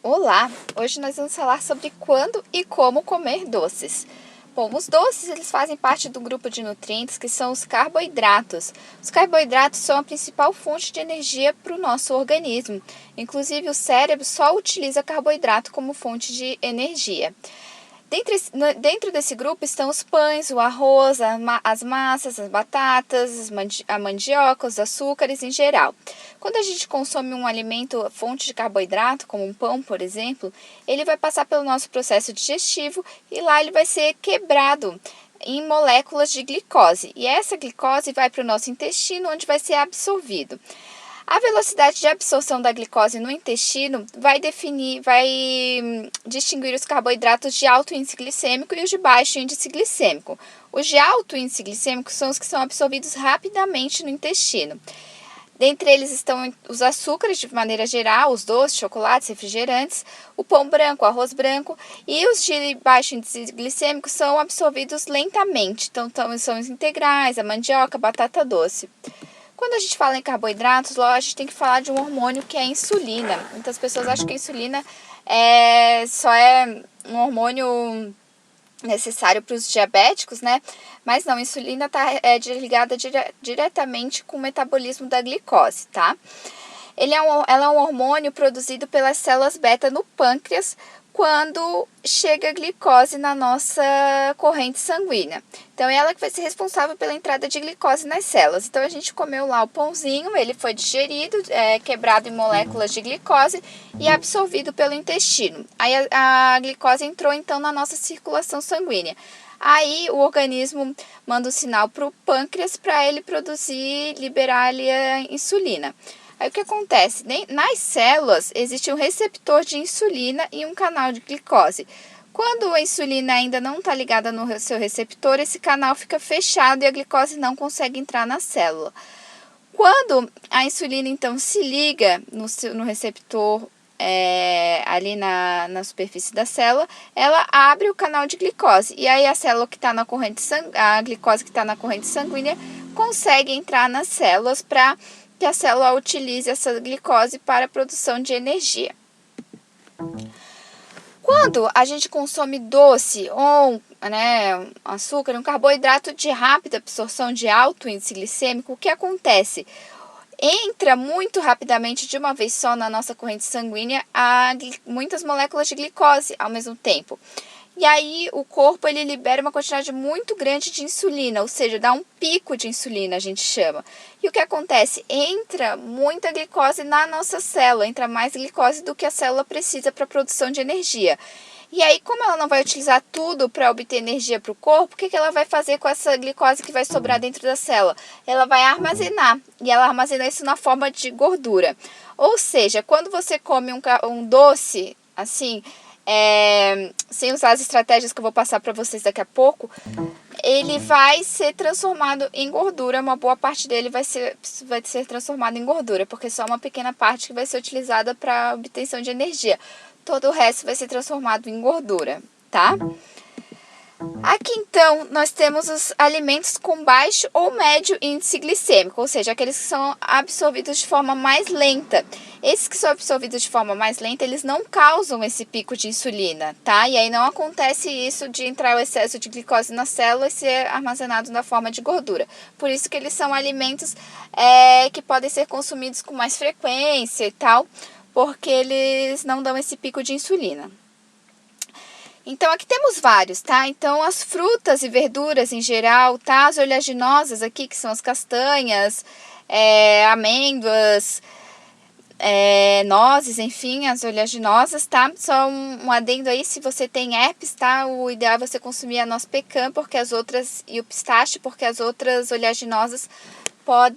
Olá! Hoje nós vamos falar sobre quando e como comer doces. Bom, os doces eles fazem parte do grupo de nutrientes que são os carboidratos. Os carboidratos são a principal fonte de energia para o nosso organismo. Inclusive, o cérebro só utiliza carboidrato como fonte de energia. Dentro desse grupo estão os pães, o arroz, as massas, as batatas, a mandioca, os açúcares em geral. Quando a gente consome um alimento fonte de carboidrato, como um pão, por exemplo, ele vai passar pelo nosso processo digestivo e lá ele vai ser quebrado em moléculas de glicose. E essa glicose vai para o nosso intestino, onde vai ser absorvido. A velocidade de absorção da glicose no intestino vai distinguir os carboidratos de alto índice glicêmico e os de baixo índice glicêmico. Os de alto índice glicêmico são os que são absorvidos rapidamente no intestino. Dentre eles estão os açúcares de maneira geral, os doces, chocolates, refrigerantes, o pão branco, o arroz branco, e os de baixo índice glicêmico são absorvidos lentamente. Então são os integrais, a mandioca, a batata doce. Quando a gente fala em carboidratos, a gente tem que falar de um hormônio que é a insulina. Muitas pessoas acham que a insulina só é um hormônio necessário para os diabéticos, né? Mas não, a insulina está ligada diretamente com o metabolismo da glicose, tá? Ela é um hormônio produzido pelas células beta no pâncreas quando chega a glicose na nossa corrente sanguínea. Então, é ela que vai ser responsável pela entrada de glicose nas células. Então, a gente comeu lá o pãozinho, ele foi digerido, quebrado em moléculas de glicose e absorvido pelo intestino. Aí, a glicose entrou, então, na nossa circulação sanguínea. Aí, o organismo manda um sinal para o pâncreas para ele liberar ali a insulina. Aí o que acontece? Nas células existe um receptor de insulina e um canal de glicose. Quando a insulina ainda não está ligada no seu receptor, esse canal fica fechado e a glicose não consegue entrar na célula. Quando a insulina então se liga no receptor ali na superfície da célula, ela abre o canal de glicose. E aí a glicose que está na corrente sanguínea consegue entrar nas células para que a célula utilize essa glicose para a produção de energia. Quando a gente consome doce ou açúcar, um carboidrato de rápida absorção de alto índice glicêmico, o que acontece? Entra muito rapidamente de uma vez só na nossa corrente sanguínea muitas moléculas de glicose ao mesmo tempo. E aí o corpo ele libera uma quantidade muito grande de insulina, ou seja, dá um pico de insulina, a gente chama. E o que acontece? Entra muita glicose na nossa célula, entra mais glicose do que a célula precisa para a produção de energia. E aí, como ela não vai utilizar tudo para obter energia para o corpo, o que ela vai fazer com essa glicose que vai sobrar dentro da célula? Ela vai armazenar, e ela armazena isso na forma de gordura. Ou seja, quando você come um doce, assim, sem usar as estratégias que eu vou passar para vocês daqui a pouco, ele vai ser transformado em gordura. Uma boa parte dele vai ser transformado em gordura, porque só uma pequena parte que vai ser utilizada para obtenção de energia. Todo o resto vai ser transformado em gordura, tá? Aqui, então, nós temos os alimentos com baixo ou médio índice glicêmico, ou seja, aqueles que são absorvidos de forma mais lenta. Esses que são absorvidos de forma mais lenta, eles não causam esse pico de insulina, tá? E aí não acontece isso de entrar o excesso de glicose na célula e ser armazenado na forma de gordura. Por isso que eles são alimentos que podem ser consumidos com mais frequência e tal, porque eles não dão esse pico de insulina. Então, aqui temos vários, tá? Então, as frutas e verduras em geral, tá? As oleaginosas aqui, que são as castanhas, amêndoas, nozes, enfim, as oleaginosas, tá? Só um adendo aí, se você tem herpes, tá? O ideal é você consumir a noz pecan, e o pistache, porque as outras oleaginosas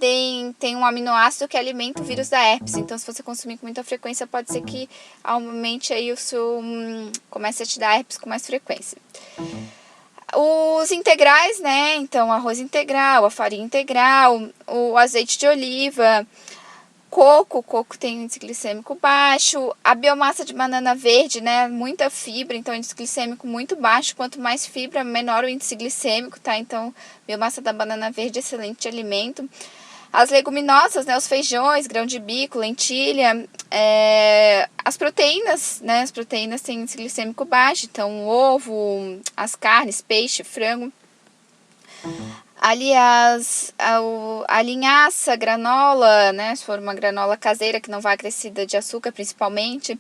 tem um aminoácido que alimenta o vírus da herpes. Então, se você consumir com muita frequência, pode ser que aumente aí comece a te dar herpes com mais frequência. Os integrais, né? Então, arroz integral, a farinha integral, o azeite de oliva, coco tem índice glicêmico baixo, a biomassa de banana verde, né? Muita fibra, então índice glicêmico muito baixo. Quanto mais fibra, menor o índice glicêmico, tá? Então, biomassa da banana verde, excelente alimento. As leguminosas, né, os feijões, grão de bico, lentilha, as proteínas, né, as proteínas têm índice glicêmico baixo, então ovo, as carnes, peixe, frango. Ali a linhaça, granola, né, se for uma granola caseira que não vai acrescida de açúcar principalmente.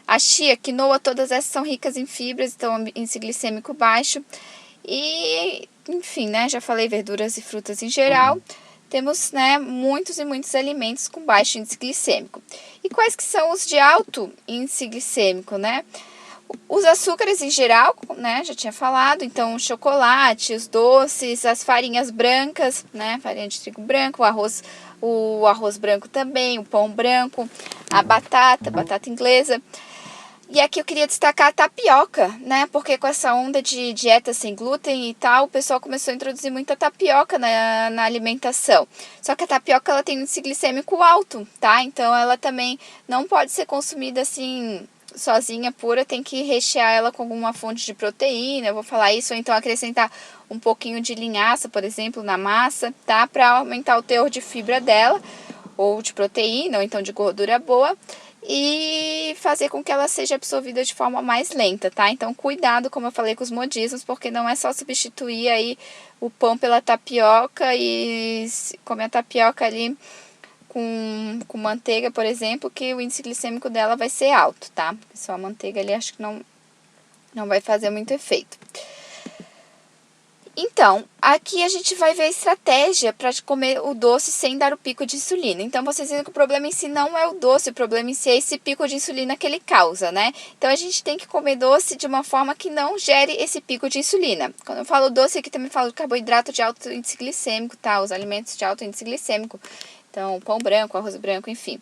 A chia, quinoa, todas essas são ricas em fibras, então índice glicêmico baixo. E, enfim, né, já falei verduras e frutas em geral. Temos, né, muitos e muitos alimentos com baixo índice glicêmico. E quais que são os de alto índice glicêmico, né? Os açúcares em geral, né, já tinha falado, então o chocolate, os doces, as farinhas brancas, né, farinha de trigo branco, o arroz branco também, o pão branco, a batata inglesa. E aqui eu queria destacar a tapioca, né? Porque com essa onda de dieta sem glúten e tal, o pessoal começou a introduzir muita tapioca na alimentação. Só que a tapioca ela tem um índice glicêmico alto, tá? Então ela também não pode ser consumida assim sozinha, pura, tem que rechear ela com alguma fonte de proteína, eu vou falar isso, ou então acrescentar um pouquinho de linhaça, por exemplo, na massa, tá? Para aumentar o teor de fibra dela, ou de proteína, ou então de gordura boa, e fazer com que ela seja absorvida de forma mais lenta, tá? Então, cuidado, como eu falei, com os modismos, porque não é só substituir aí o pão pela tapioca e comer a tapioca ali com manteiga, por exemplo, que o índice glicêmico dela vai ser alto, tá? Só a manteiga ali acho que não vai fazer muito efeito. Então, aqui a gente vai ver a estratégia para comer o doce sem dar o pico de insulina. Então, vocês viram que o problema em si não é o doce, o problema em si é esse pico de insulina que ele causa, né? Então, a gente tem que comer doce de uma forma que não gere esse pico de insulina. Quando eu falo doce, aqui também falo de carboidrato de alto índice glicêmico, tá? Os alimentos de alto índice glicêmico. Então, pão branco, arroz branco, enfim.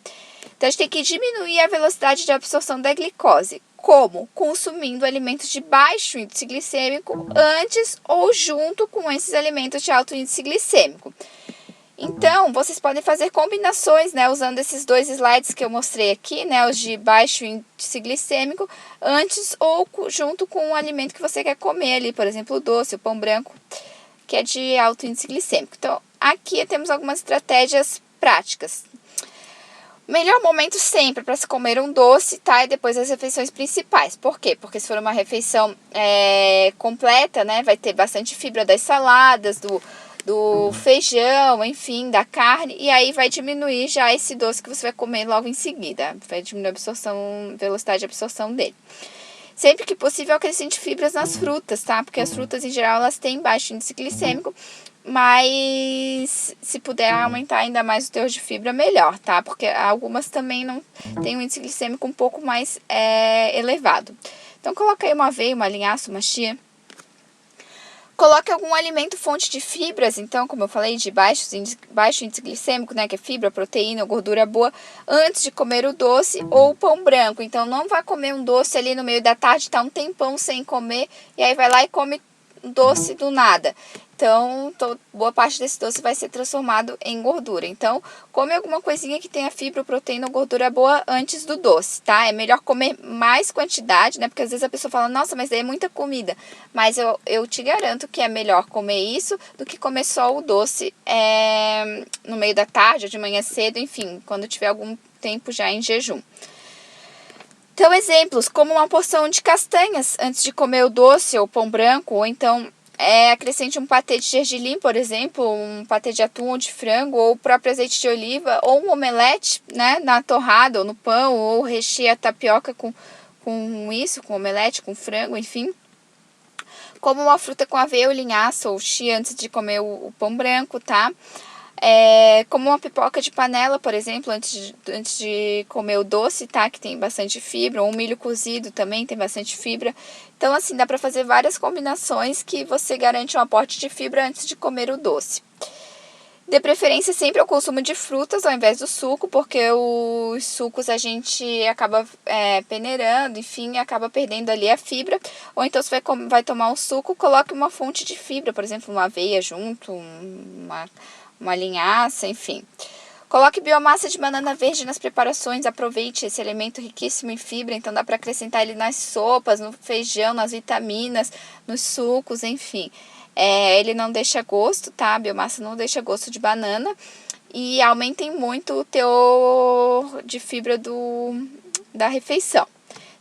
Então, a gente tem que diminuir a velocidade de absorção da glicose. Como? Consumindo alimentos de baixo índice glicêmico antes ou junto com esses alimentos de alto índice glicêmico. Então, vocês podem fazer combinações, né, usando esses dois slides que eu mostrei aqui, né, os de baixo índice glicêmico, antes ou junto com o alimento que você quer comer ali, por exemplo, o doce, o pão branco, que é de alto índice glicêmico. Então, aqui temos algumas estratégias práticas. O melhor momento sempre para se comer um doce, tá? É depois das refeições principais. Por quê? Porque se for uma refeição completa, né? Vai ter bastante fibra das saladas, do feijão, enfim, da carne. E aí vai diminuir já esse doce que você vai comer logo em seguida. Vai diminuir a absorção, velocidade de absorção dele. Sempre que possível, acrescente fibras nas frutas, tá? Porque as frutas, em geral, elas têm baixo índice glicêmico, mas se puder aumentar ainda mais o teor de fibra, melhor, tá? Porque algumas também não têm um índice glicêmico um pouco mais elevado. Então, coloca aí uma aveia, uma linhaça, uma chia. Coloque algum alimento fonte de fibras, então, como eu falei, de baixo índice glicêmico, né, que é fibra, proteína, gordura boa, antes de comer o doce ou o pão branco. Então, não vai comer um doce ali no meio da tarde, tá um tempão sem comer, e aí vai lá e come doce do nada. Então, boa parte desse doce vai ser transformado em gordura. Então, come alguma coisinha que tenha fibra, proteína ou gordura boa antes do doce, tá? É melhor comer mais quantidade, né? Porque às vezes a pessoa fala, nossa, mas daí é muita comida. Mas eu te garanto que é melhor comer isso do que comer só o doce no meio da tarde ou de manhã cedo, enfim, quando tiver algum tempo já em jejum. Então, exemplos, como uma porção de castanhas antes de comer o doce ou pão branco, ou então acrescente um patê de gergelim, por exemplo, um patê de atum ou de frango, ou o próprio azeite de oliva, ou um omelete, né, na torrada ou no pão, ou recheie a tapioca com omelete, com frango, enfim. Como uma fruta com aveia ou linhaça ou chia antes de comer o pão branco, tá? Como uma pipoca de panela, por exemplo, antes de comer o doce, tá? Que tem bastante fibra, ou um milho cozido também tem bastante fibra. Então, assim, dá para fazer várias combinações que você garante um aporte de fibra antes de comer o doce. De preferência sempre o consumo de frutas ao invés do suco, porque os sucos a gente acaba peneirando, enfim, acaba perdendo ali a fibra. Ou então você vai tomar um suco, coloque uma fonte de fibra, por exemplo, uma aveia junto, uma linhaça, enfim. Coloque biomassa de banana verde nas preparações, aproveite esse alimento riquíssimo em fibra, então dá para acrescentar ele nas sopas, no feijão, nas vitaminas, nos sucos, enfim. Ele não deixa gosto, tá? A biomassa não deixa gosto de banana. e aumentem muito o teor de fibra da refeição,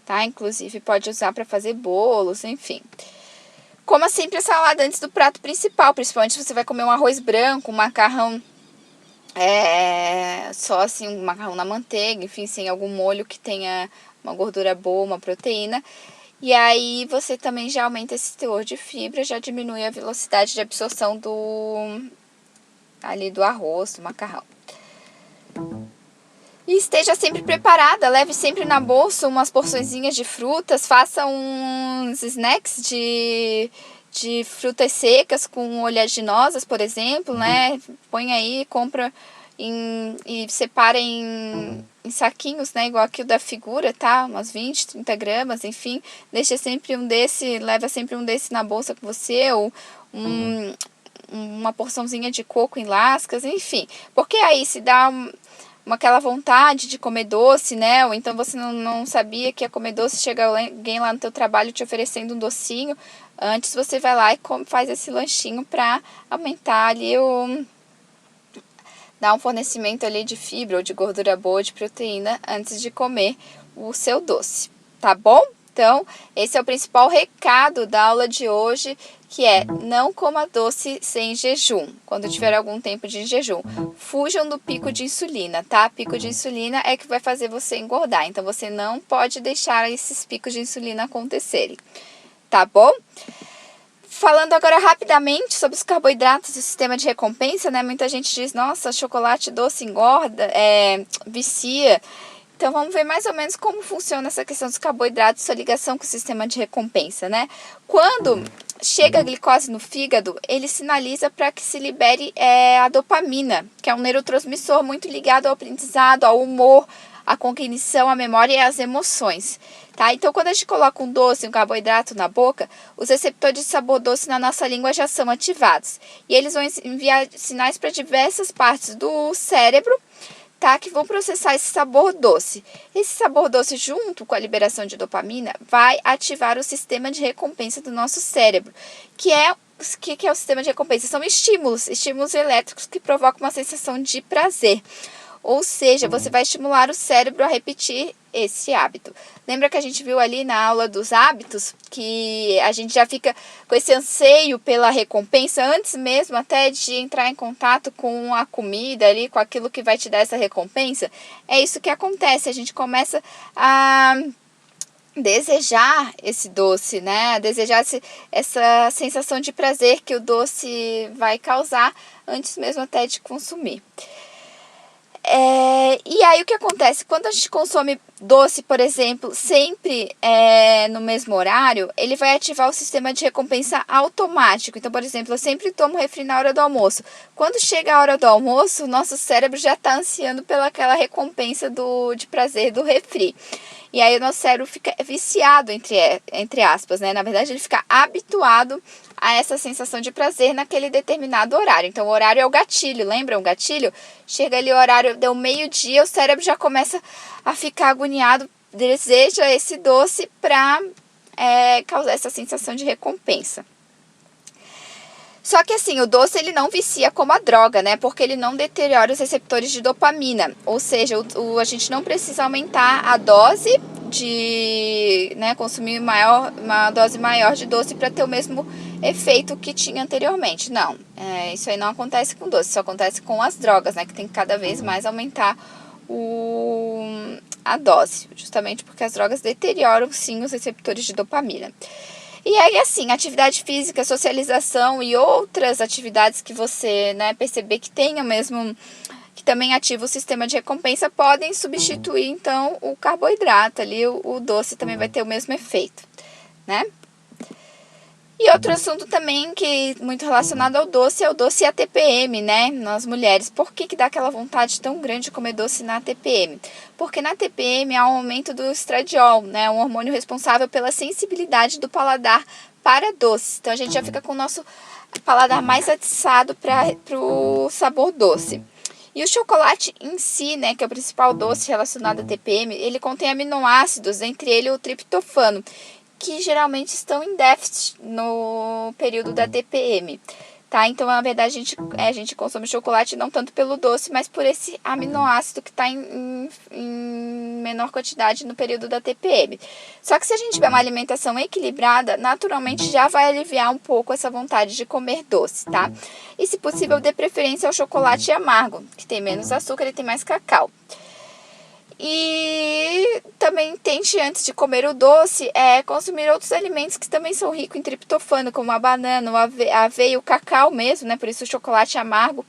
tá? Inclusive pode usar para fazer bolos, enfim. Coma sempre a salada antes do prato principal, principalmente se você vai comer um arroz branco, um macarrão só assim, um macarrão na manteiga, enfim, sem algum molho que tenha uma gordura boa, uma proteína. E aí você também já aumenta esse teor de fibra, já diminui a velocidade de absorção do arroz, do macarrão. E esteja sempre preparada, leve sempre na bolsa umas porçõezinhas de frutas, faça uns snacks de frutas secas com oleaginosas, por exemplo, né? Põe aí, compra e separa em saquinhos, né? Igual aqui o da figura, tá? Umas 20, 30 gramas, enfim. Deixa sempre um desse, leva sempre um desse na bolsa com você, ou uma porçãozinha de coco em lascas, enfim. Porque aí se dá aquela vontade de comer doce, né? Ou então você não sabia que ia comer doce, chega alguém lá no teu trabalho te oferecendo um docinho. Antes você vai lá e faz esse lanchinho para aumentar ali dar um fornecimento ali de fibra ou de gordura boa, de proteína, antes de comer o seu doce, tá bom? Então, esse é o principal recado da aula de hoje, que é: não coma doce sem jejum, quando tiver algum tempo de jejum. Fujam do pico de insulina, tá? Pico de insulina é que vai fazer você engordar, então você não pode deixar esses picos de insulina acontecerem, tá bom? Falando agora rapidamente sobre os carboidratos e o sistema de recompensa, né? Muita gente diz, nossa, chocolate doce engorda, vicia. Então, vamos ver mais ou menos como funciona essa questão dos carboidratos, sua ligação com o sistema de recompensa, né? Quando chega a glicose no fígado, ele sinaliza para que se libere a dopamina, que é um neurotransmissor muito ligado ao aprendizado, ao humor, à cognição, à memória e às emoções, tá? Então, quando a gente coloca um doce, um carboidrato na boca, os receptores de sabor doce na nossa língua já são ativados. E eles vão enviar sinais para diversas partes do cérebro, tá, que vão processar esse sabor doce. Esse sabor doce, junto com a liberação de dopamina, vai ativar o sistema de recompensa do nosso cérebro, que é o sistema de recompensa? São estímulos elétricos que provocam uma sensação de prazer. Ou seja, você vai estimular o cérebro a repetir esse hábito. Lembra que a gente viu ali na aula dos hábitos que a gente já fica com esse anseio pela recompensa antes mesmo até de entrar em contato com a comida ali, com aquilo que vai te dar essa recompensa? É isso que acontece, a gente começa a desejar esse doce, né? A desejar essa sensação de prazer que o doce vai causar antes mesmo até de consumir. E aí o que acontece? Quando a gente consome doce, por exemplo, sempre no mesmo horário, ele vai ativar o sistema de recompensa automático. Então, por exemplo, eu sempre tomo refri na hora do almoço. Quando chega a hora do almoço, o nosso cérebro já está ansiando pelaquela recompensa de prazer do refri. E aí o nosso cérebro fica viciado, entre aspas, né? Na verdade, ele fica habituado a essa sensação de prazer naquele determinado horário. Então, o horário é o gatilho, lembra o gatilho? Chega ali o horário, deu meio-dia, o cérebro já começa a ficar agoniado, deseja esse doce para causar essa sensação de recompensa. Só que assim, o doce ele não vicia como a droga, né? Porque ele não deteriora os receptores de dopamina. Ou seja, a gente não precisa aumentar a dose de, né, consumir uma dose maior de doce para ter o mesmo efeito que tinha anteriormente. Não, isso aí não acontece com doce, isso acontece com as drogas, né? Que tem que cada vez mais aumentar a dose, justamente porque as drogas deterioram sim os receptores de dopamina. E aí, assim, atividade física, socialização e outras atividades que você, né, perceber que tenham mesmo, que também ativa o sistema de recompensa, podem substituir, então, o carboidrato ali, o doce também vai ter o mesmo efeito, né? E outro assunto também que muito relacionado ao doce é o doce e a TPM, né? Nas mulheres. Por que dá aquela vontade tão grande de comer doce na TPM? Porque na TPM há um aumento do estradiol, né? Um hormônio responsável pela sensibilidade do paladar para doces. Então a gente já fica com o nosso paladar mais atiçado para o sabor doce. E o chocolate em si, né, que é o principal doce relacionado à TPM, ele contém aminoácidos, entre eles o triptofano, que geralmente estão em déficit no período da TPM, tá? Então, na verdade, a gente consome chocolate não tanto pelo doce, mas por esse aminoácido que está em menor quantidade no período da TPM. Só que se a gente tiver uma alimentação equilibrada, naturalmente já vai aliviar um pouco essa vontade de comer doce, tá? E, se possível, dê preferência ao chocolate amargo, que tem menos açúcar e tem mais cacau. E também tente, antes de comer o doce, consumir outros alimentos que também são ricos em triptofano, como a banana, a aveia, o cacau mesmo, né? Por isso o chocolate amargo,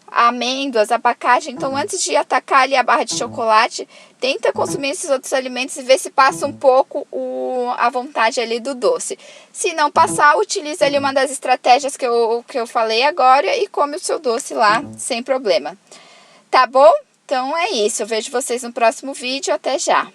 amêndoas, abacate. Então, antes de atacar ali a barra de chocolate, tenta consumir esses outros alimentos e ver se passa um pouco a vontade ali do doce. Se não passar, utilize ali uma das estratégias que eu falei agora e come o seu doce lá, sem problema. Tá bom? Então é isso, eu vejo vocês no próximo vídeo, até já!